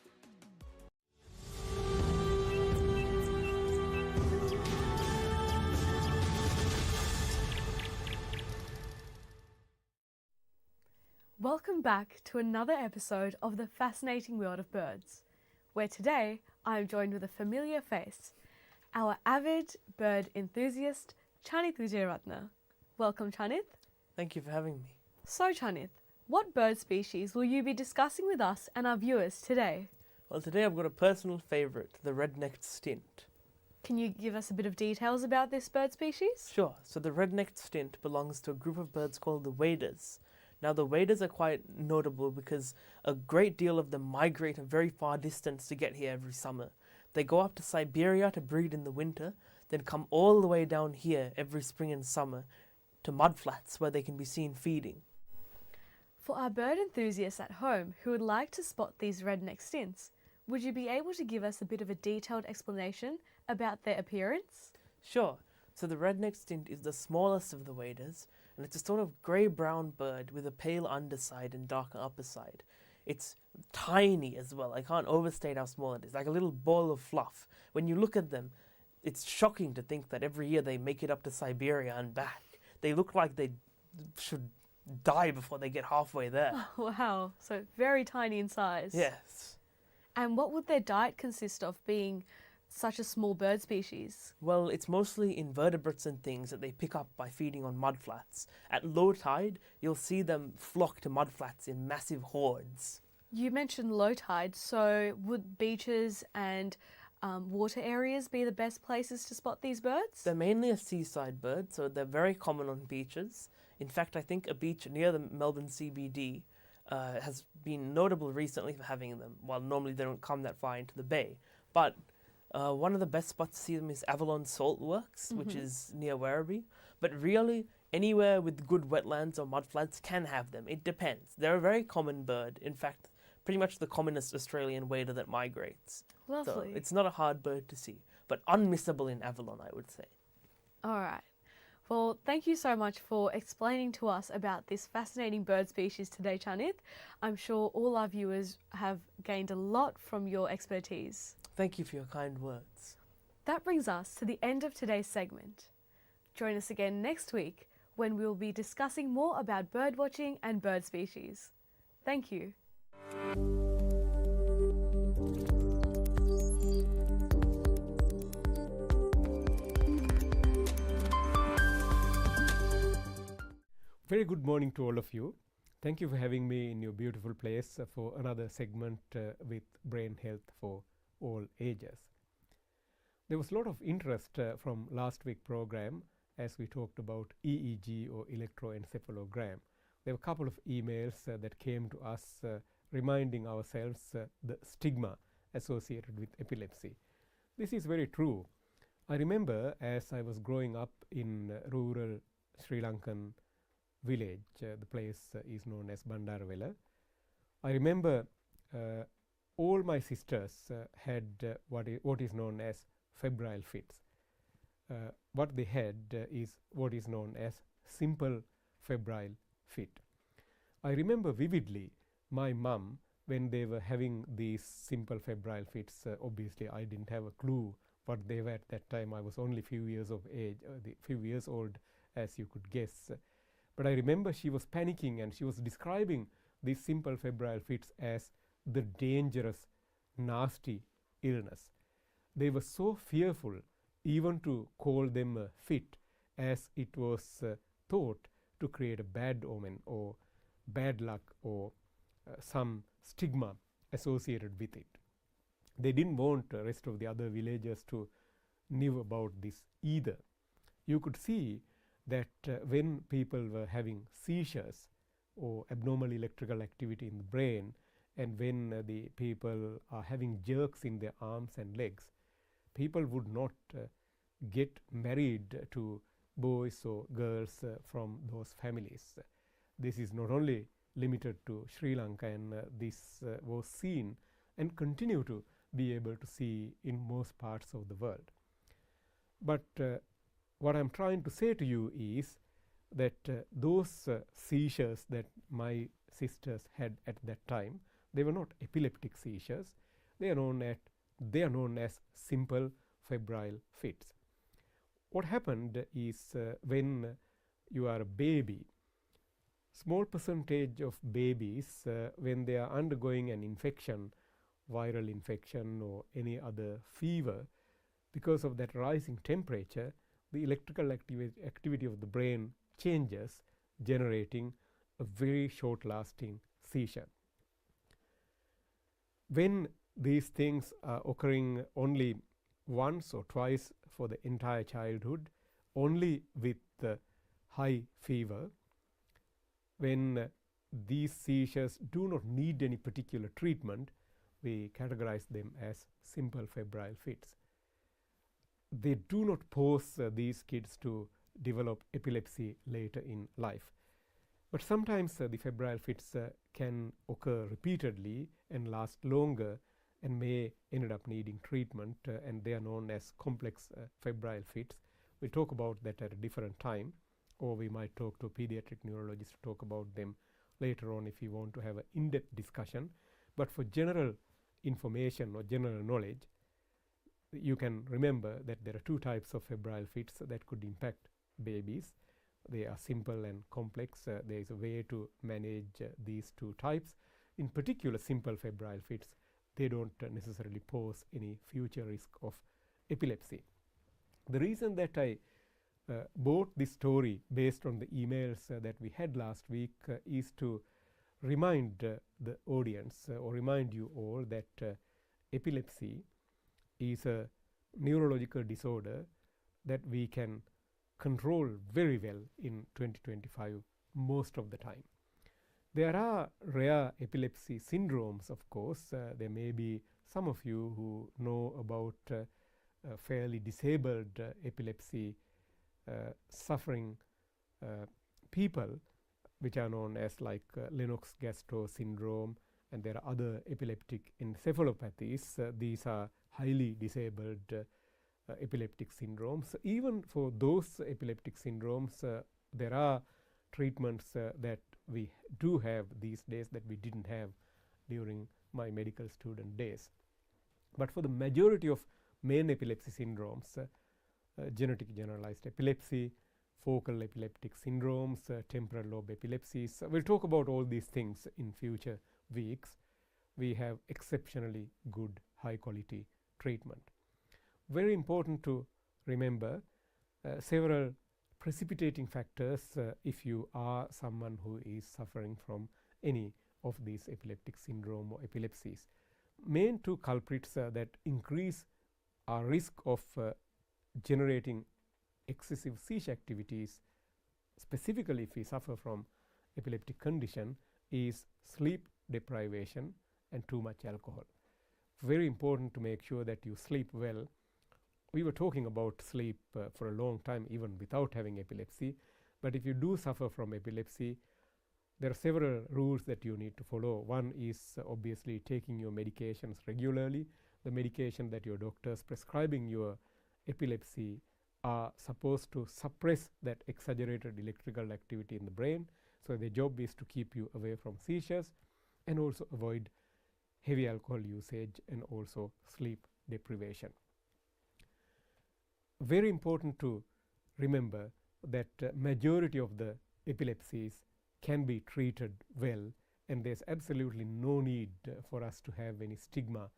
Welcome back to another episode of The Fascinating World of Birds, where today I am joined with a familiar face, our avid bird enthusiast, Chanith Wijeratna. Welcome, Chanith. Thank you for having me. So, Chanith, what bird species will you be discussing with us and our viewers today? Well, today I've got a personal favourite, the red-necked stint. Can you give us a bit of details about this bird species? Sure. So the red-necked stint belongs to a group of birds called the waders. Now, the waders are quite notable because a great deal of them migrate a very far distance to get here every summer. They go up to Siberia to breed in the winter, then come all the way down here every spring and summer to mudflats where they can be seen feeding. For our bird enthusiasts at home who would like to spot these red-necked stints, would you be able to give us a bit of a detailed explanation about their appearance? Sure. So the red-necked stint is the smallest of the waders, and it's a sort of grey-brown bird with a pale underside and darker upper side. It's tiny as well. I can't overstate how small it is, like a little ball of fluff. When you look at them, it's shocking to think that every year they make it up to Siberia and back. They look like they should die before they get halfway there. Oh, wow, so very tiny in size. Yes. And what would their diet consist of, being such a small bird species? Well, it's mostly invertebrates and things that they pick up by feeding on mudflats. At low tide, you'll see them flock to mudflats in massive hordes. You mentioned low tide, so would beaches and water areas be the best places to spot these birds? They're mainly a seaside bird, so they're very common on beaches. In fact, I think a beach near the Melbourne CBD has been notable recently for having them, while normally they don't come that far into the bay. But one of the best spots to see them is Avalon Salt Works, which is near Werribee. But really, anywhere with good wetlands or mudflats can have them. It depends. They're a very common bird. In fact, pretty much the commonest Australian wader that migrates. Lovely. So it's not a hard bird to see, but unmissable in Avalon, I would say. All right. Well, thank you so much for explaining to us about this fascinating bird species today, Chanith. I'm sure all our viewers have gained a lot from your expertise. Thank you for your kind words. That brings us to the end of today's segment. Join us again next week when we will be discussing more about bird watching and bird species. Thank you. Very good morning to all of you. Thank you for having me in your beautiful place for another segment with brain health for all ages. There was a lot of interest from last week's program as we talked about EEG or electroencephalogram. There were a couple of emails that came to us reminding ourselves the stigma associated with epilepsy. This is very true. I remember as I was growing up in rural Sri Lankan village, the place is known as Bandaravela. I remember all my sisters had what is known as febrile fits. what they had is what is known as simple febrile fit. I remember vividly my mum when they were having these simple febrile fits. Obviously, I didn't have a clue what they were at that time. I was only few years of age, few years old, as you could guess. But I remember she was panicking and she was describing these simple febrile fits as the dangerous, nasty illness. They were so fearful even to call them a fit, as it was thought to create a bad omen or bad luck or some stigma associated with it. They didn't want the rest of the other villagers to know about this either. You could see that when people were having seizures or abnormal electrical activity in the brain, and when the people are having jerks in their arms and legs, people would not get married to boys or girls from those families. This is not only limited to Sri Lanka, and this was seen and continue to be able to see in most parts of the world. But what I'm trying to say to you is that those seizures that my sisters had at that time, they were not epileptic seizures. They are known as simple febrile fits. What happened is when you are a baby, small percentage of babies, when they are undergoing an infection, viral infection or any other fever, because of that rising temperature, the electrical activity of the brain changes, generating a very short lasting seizure. When these things are occurring only once or twice for the entire childhood, only with high fever, when these seizures do not need any particular treatment, we categorize them as simple febrile fits. They do not pose these kids to develop epilepsy later in life. But sometimes the febrile fits can occur repeatedly and last longer and may end up needing treatment, and they are known as complex febrile fits. We'll talk about that at a different time, or we might talk to a pediatric neurologist to talk about them later on if you want to have an in-depth discussion. But for general information or general knowledge, you can remember that there are two types of febrile fits that could impact babies. They are simple and complex. There is a way to manage these two types. In particular, simple febrile fits, they don't necessarily pose any future risk of epilepsy. The reason that I brought this story based on the emails that we had last week is to remind the audience or remind you all that epilepsy is a neurological disorder that we can control very well in 2025 most of the time. There are rare epilepsy syndromes, of course. There may be some of you who know about fairly disabled epilepsy suffering people, which are known as like Lennox-Gastaut syndrome, and there are other epileptic encephalopathies. These are highly disabled epileptic syndromes. Even for those epileptic syndromes, there are treatments that we do have these days that we didn't have during my medical student days. But for the majority of main epilepsy syndromes, genetic generalized epilepsy, focal epileptic syndromes, temporal lobe epilepsies, we'll talk about all these things in future weeks. We have exceptionally good high quality treatment. Very important to remember several precipitating factors if you are someone who is suffering from any of these epileptic syndrome or epilepsies. Main two culprits that increase our risk of generating excessive seizure activities, specifically if we suffer from epileptic condition, is sleep deprivation and too much alcohol. Very important to make sure that you sleep well. We were talking about sleep for a long time even without having epilepsy, but if you do suffer from epilepsy, there are several rules that you need to follow. One is obviously taking your medications regularly. The medication that your doctor is prescribing your epilepsy are supposed to suppress that exaggerated electrical activity in the brain. So their job is to keep you away from seizures and also avoid heavy alcohol usage and also sleep deprivation. Very important to remember that majority of the epilepsies can be treated well, and there's absolutely no need for us to have any stigma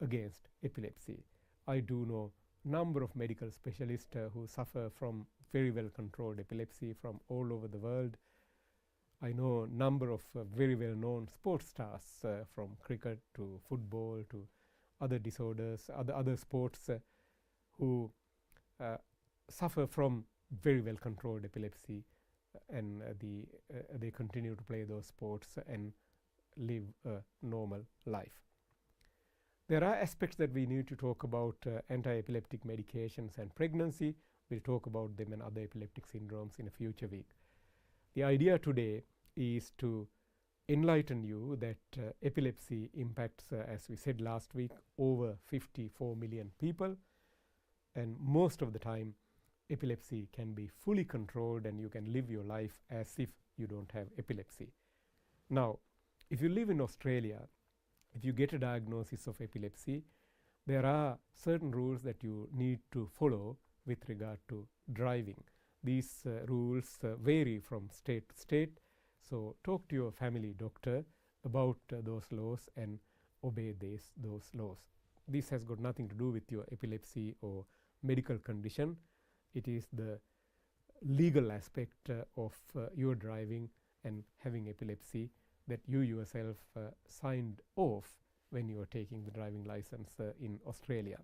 against epilepsy. I do know number of medical specialists who suffer from very well controlled epilepsy from all over the world. I know number of very well known sports stars from cricket to football to other disorders, other sports who suffer from very well controlled epilepsy, and they continue to play those sports and live a normal life. There are aspects that we need to talk about anti-epileptic medications and pregnancy. We'll talk about them and other epileptic syndromes in a future week. The idea today is to enlighten you that epilepsy impacts, as we said last week, over 54 million people, and most of the time epilepsy can be fully controlled and you can live your life as if you don't have epilepsy. Now, if you live in Australia, if you get a diagnosis of epilepsy, there are certain rules that you need to follow with regard to driving. These rules vary from state to state, so talk to your family doctor about those laws and obey those laws. This has got nothing to do with your epilepsy or medical condition. It is the legal aspect of your driving and having epilepsy that you yourself signed off when you are taking the driving license in Australia.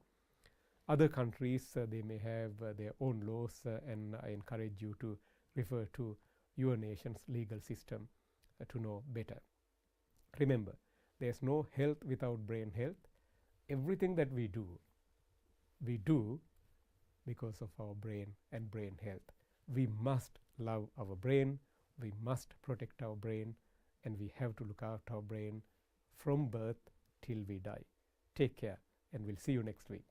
Other countries, they may have their own laws, and I encourage you to refer to your nation's legal system to know better. Remember, there's no health without brain health. Everything that we do because of our brain and brain health. We must love our brain, we must protect our brain, and we have to look after our brain from birth till we die. Take care, and we'll see you next week.